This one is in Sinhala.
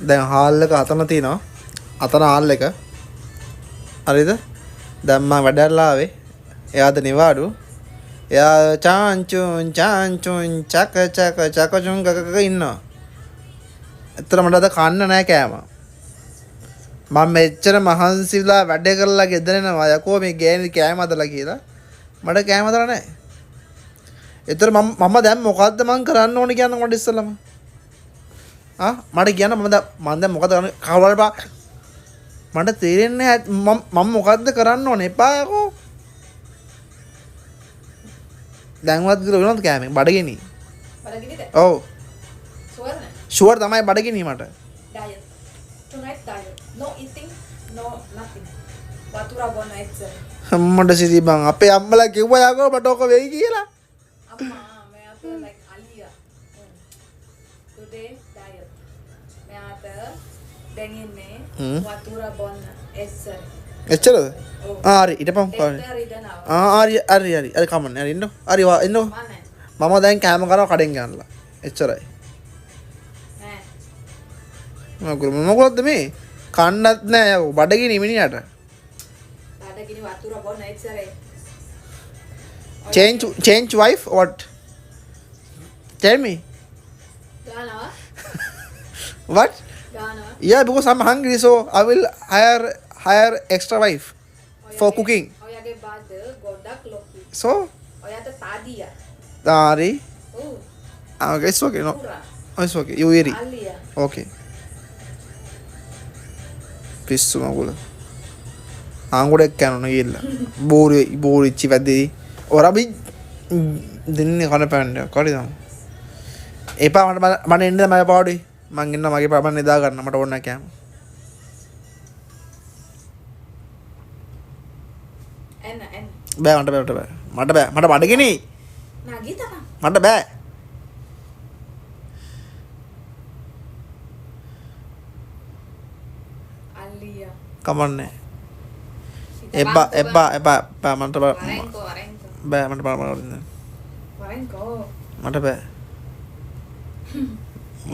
දැන් හාල් එක අතන තියෙනවා. අතන හාල් එක. හරිද? දැන් මම වැඩලා ආවේ. එයාද නිවාඩු. එයා චාන්චුන් චක චුන් ගගග ඉන්නවා. ඇත්තට මට අද කන්න නැහැ කෑම. මම මෙච්චර මහන්සිලා වැඩ කරලා ගෙදර එනවා යකෝ මේ ගෑණි කෑම හදලා කියලා. මට කෑම හදලා නැහැ. ඒතර මම දැන් මොකද්ද මං කරන්න ඕනේ කියන්න මට ඉස්සෙල්ලම. මට කියන්න මම දැන් මොකද කරන්නේ කවවල බා මට තේරෙන්නේ මම මොකද්ද කරන්න ඕනේ එපා යකෝ. දැන්වත් ගිහලා වෙනවද කෑමෙන් බඩගිනි. බඩගිනිද? ඔව්. ෂුවර් නේ? ෂුවර් තමයි බඩගිනි මට. Diet. Tonight diet. No eating, no nothing. වතුර බොන එච්චර. අම්මඩ සිරි බං අපේ අම්මලා කිව්වා යකෝ මට ඔක වෙයි කියලා. අම්මා මෙයාට like අලියා. Today diet. මෙයාට දැන් ඉන්නේ වතුර බොන එච්චර. එච්චරද? හරි ඊටපම් හරි කමන්නේ හරි ඉන්නෝ හරි ඉන්නෝ මම දැන් කෑම කරනවා කඩෙන් ගන්නලා එච්චරයි මොකක්ද මේ කන්නත් නෑ යකෝ බඩගිනි මිනිහට බඩගිනි වතුර බොන එච්චරයි change wife what tell me ගානවා what ගානවා yeah because I'm hungry so I will hire extra wife for cooking ඔයගේ බාද ගොඩක් ලොකු so ඔයාට තාදියා Dari. ඔව් Okay, it's okay. No, oh, it's okay. You eat it. අලියා Okay. පිස්සු මගුල. ආංගුඩක් කනන ගිල්ල. බෝරිච්චි වැදේ. ඔරබි දෙන්නේ කන පැන්න. කඩි දම. එපා මට එන්න මම පාඩුයි. මං ඉන්න මගේ පාපන් නිදා ගන්න මට ඕන කෑම. එන්න බෑ මට බඩගිනි. නගිතන මට බෑ. අලියා කමන්නේ. එපා මට වරෙන්කෝ බෑ මට වරෙන්කෝ මට බෑ. මම